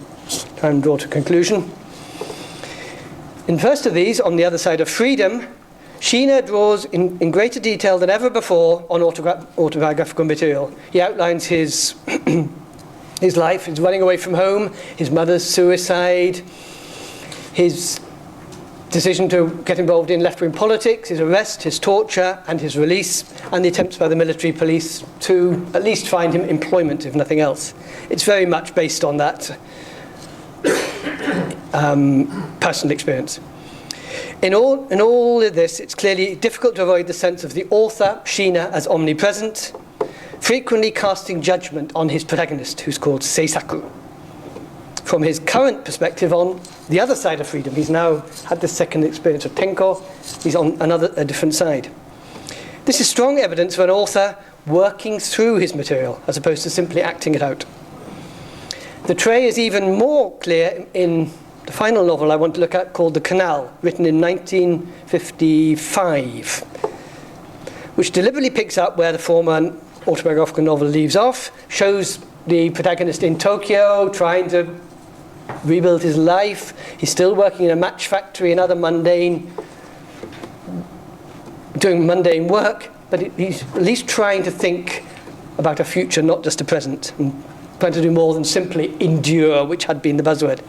try and draw to conclusion. In first of these, On the Other Side of Freedom, Sheena draws in greater detail than ever before on autobiographical material. He outlines his his life, his running away from home, his mother's suicide, his decision to get involved in left-wing politics, his arrest, his torture, and his release, and the attempts by the military police to at least find him employment, if nothing else. It's very much based on that personal experience. In all of this, it's clearly difficult to avoid the sense of the author, Sheena, as omnipresent, frequently casting judgment on his protagonist, who's called Seisaku, from his current perspective on the other side of freedom. He's now had this second experience of Tenko. He's on a different side. This is strong evidence of an author working through his material as opposed to simply acting it out. The trait is even more clear in the final novel I want to look at, called The Canal, written in 1955, which deliberately picks up where the former autobiographical novel leaves off, shows the protagonist in Tokyo trying to rebuild his life. He's still working in a match factory and other doing mundane work, but he's at least trying to think about a future, not just a present, and trying to do more than simply endure, which had been the buzzword.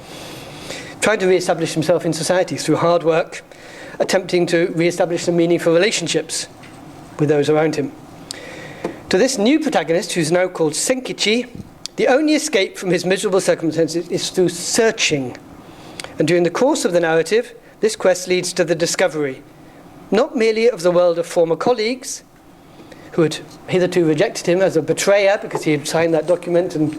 Trying to re-establish himself in society through hard work, attempting to re-establish some meaningful relationships with those around him. To this new protagonist, who's now called Senkichi, the only escape from his miserable circumstances is through searching. And during the course of the narrative, this quest leads to the discovery, not merely of the world of former colleagues, who had hitherto rejected him as a betrayer because he had signed that document and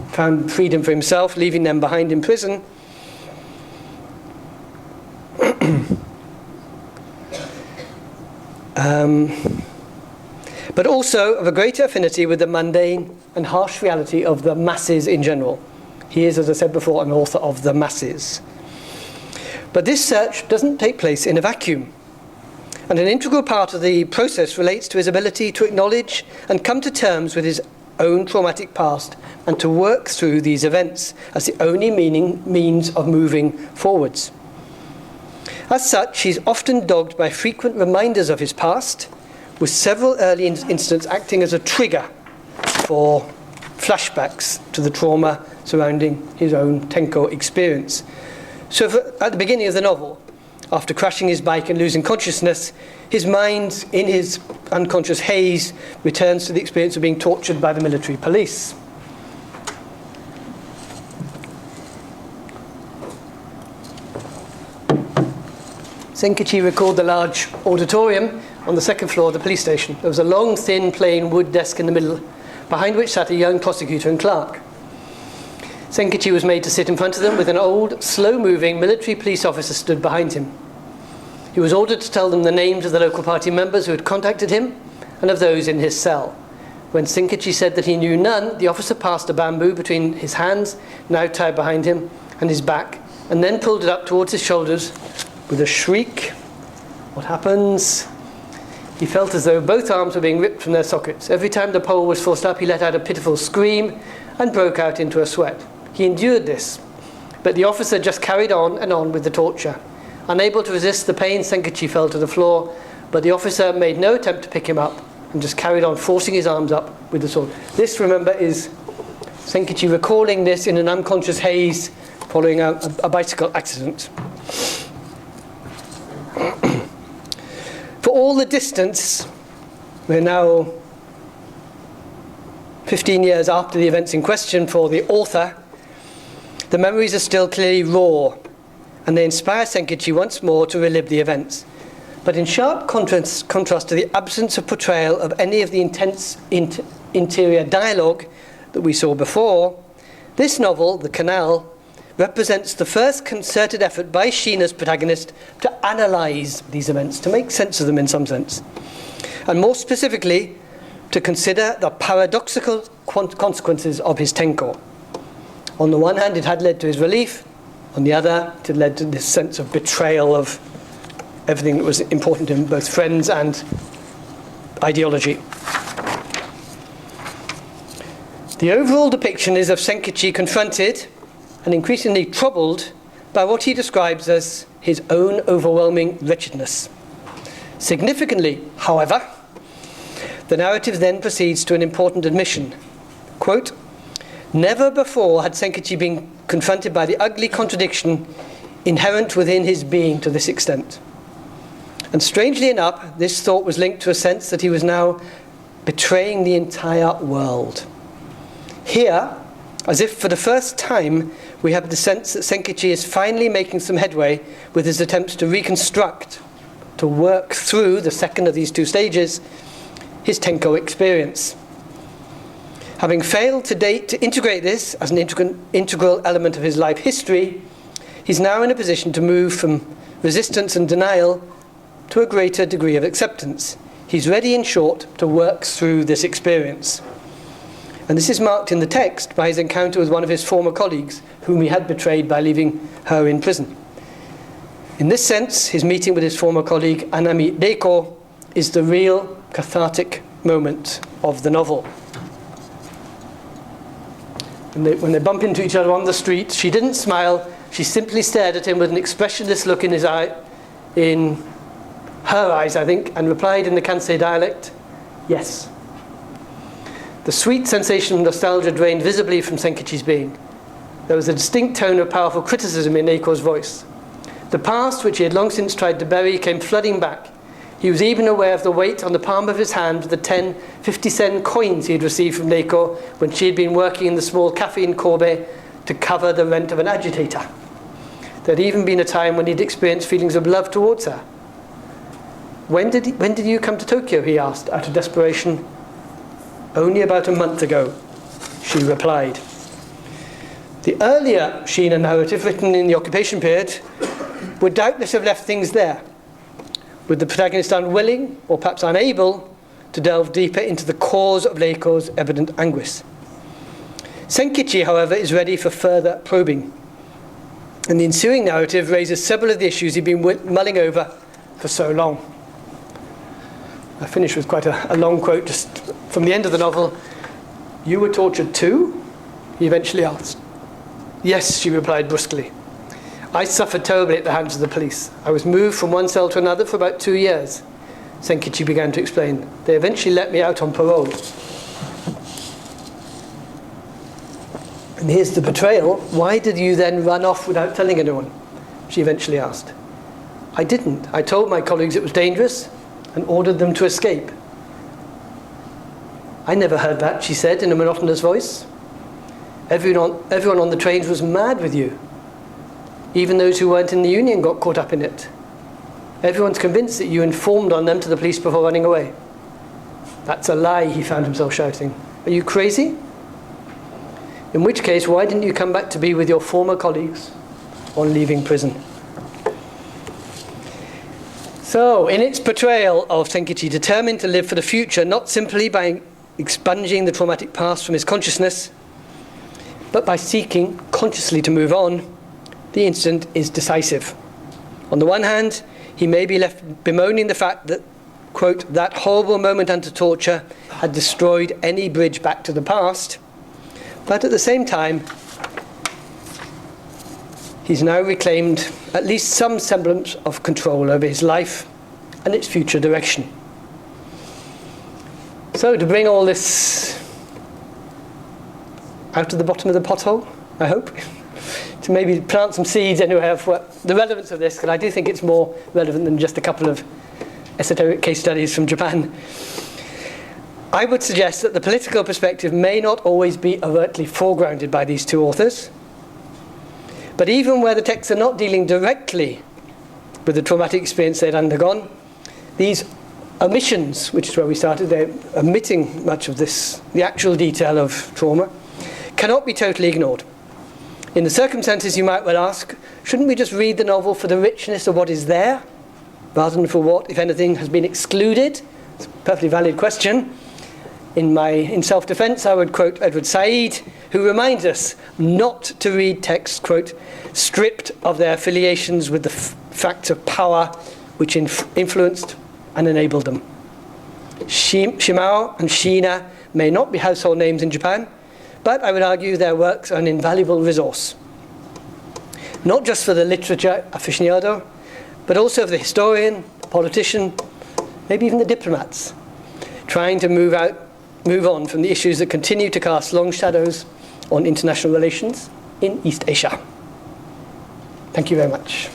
found freedom for himself, leaving them behind in prison. But also of a greater affinity with the mundane and harsh reality of the masses in general. He is, as I said before, an author of the masses. But this search doesn't take place in a vacuum. And an integral part of the process relates to his ability to acknowledge and come to terms with his own traumatic past and to work through these events as the only means of moving forwards. As such, he's often dogged by frequent reminders of his past, with several early incidents acting as a trigger for flashbacks to the trauma surrounding his own Tenko experience. So at the beginning of the novel, after crashing his bike and losing consciousness, his mind, in his unconscious haze, returns to the experience of being tortured by the military police. Senkichi recalled the large auditorium on the second floor of the police station. There was a long, thin, plain wood desk in the middle, behind which sat a young prosecutor and clerk. Senkichi was made to sit in front of them with an old, slow-moving military police officer stood behind him. He was ordered to tell them the names of the local party members who had contacted him and of those in his cell. When Senkichi said that he knew none, the officer passed a bamboo between his hands, now tied behind him, and his back, and then pulled it up towards his shoulders with a shriek. What happens? He felt as though both arms were being ripped from their sockets. Every time the pole was forced up, he let out a pitiful scream and broke out into a sweat. He endured this, but the officer just carried on and on with the torture. Unable to resist the pain, Senkichi fell to the floor, but the officer made no attempt to pick him up and just carried on forcing his arms up with the sword. This, remember, is Senkichi recalling this in an unconscious haze following a bicycle accident. For all the distance, we're now 15 years after the events in question for the author, the memories are still clearly raw, and they inspire Senkichi once more to relive the events. But in sharp contrast to the absence of portrayal of any of the intense interior dialogue that we saw before, this novel, The Canal, represents the first concerted effort by Sheena's protagonist to analyse these events, to make sense of them in some sense, and more specifically, to consider the paradoxical consequences of his Tenko. On the one hand, it had led to his relief. On the other, it had led to this sense of betrayal of everything that was important to him, both friends and ideology. The overall depiction is of Senkichi confronted and increasingly troubled by what he describes as his own overwhelming wretchedness. Significantly, however, the narrative then proceeds to an important admission. Quote, "Never before had Senkichi been confronted by the ugly contradiction inherent within his being to this extent." And strangely enough, this thought was linked to a sense that he was now betraying the entire world. Here, as if for the first time, we have the sense that Senkichi is finally making some headway with his attempts to reconstruct, to work through the second of these two stages, his Tenko experience. Having failed to date to integrate this as an integral element of his life history, he's now in a position to move from resistance and denial to a greater degree of acceptance. He's ready, in short, to work through this experience. And this is marked in the text by his encounter with one of his former colleagues, whom he had betrayed by leaving her in prison. In this sense, his meeting with his former colleague, Anami Reiko, is the real cathartic moment of the novel. When they bump into each other on the street, she didn't smile, she simply stared at him with an expressionless look in his eye, in her eyes, I think, and replied in the Kansei dialect, yes. The sweet sensation of nostalgia drained visibly from Senkichi's being. There was a distinct tone of powerful criticism in Reiko's voice. The past, which he had long since tried to bury, came flooding back. He was even aware of the weight on the palm of his hand of the 10 50-cent coins he had received from Reiko when she had been working in the small cafe in Kobe to cover the rent of an agitator. There had even been a time when he'd experienced feelings of love towards her. When did you come to Tokyo? He asked, out of desperation. Only about a month ago, she replied. The earlier Shina narrative, written in the occupation period, would doubtless have left things there, with the protagonist unwilling, or perhaps unable, to delve deeper into the cause of Reiko's evident anguish. Senkichi, however, is ready for further probing, and the ensuing narrative raises several of the issues he'd been mulling over for so long. I finish with quite a long quote just from the end of the novel. "You were tortured too?" he eventually asked. "Yes," she replied brusquely. "I suffered terribly at the hands of the police. I was moved from one cell to another for about 2 years." Senkichi began to explain. "They eventually let me out on parole." And here's the betrayal. "Why did you then run off without telling anyone?" she eventually asked. "I didn't. I told my colleagues it was dangerous and ordered them to escape." "I never heard that," she said in a monotonous voice. Everyone on the trains was mad with you. Even those who weren't in the union got caught up in it. Everyone's convinced that you informed on them to the police before running away." "That's a lie," he found himself shouting. "Are you crazy? In which case, why didn't you come back to be with your former colleagues on leaving prison?" So, in its portrayal of Senkichi, determined to live for the future, not simply by expunging the traumatic past from his consciousness, but by seeking consciously to move on, the incident is decisive. On the one hand, he may be left bemoaning the fact that, quote, "that horrible moment under torture had destroyed any bridge back to the past," but at the same time, he's now reclaimed at least some semblance of control over his life and its future direction. So, to bring all this out of the bottom of the pothole, I hope, to maybe plant some seeds anyway of the relevance of this, because I do think it's more relevant than just a couple of esoteric case studies from Japan. I would suggest that the political perspective may not always be overtly foregrounded by these two authors, but even where the texts are not dealing directly with the traumatic experience they'd undergone, these omissions, which is where we started, they're omitting much of this, the actual detail of trauma, cannot be totally ignored. In the circumstances, you might well ask, shouldn't we just read the novel for the richness of what is there, rather than for what, if anything, has been excluded? It's a perfectly valid question. In self-defense, I would quote Edward Said, who reminds us not to read texts, quote, stripped of their affiliations with the facts of power which influenced and enabled them. Shimao and Shina may not be household names in Japan, but I would argue their works are an invaluable resource, not just for the literature aficionado, but also for the historian, politician, maybe even the diplomats, trying to move on from the issues that continue to cast long shadows on international relations in East Asia. Thank you very much.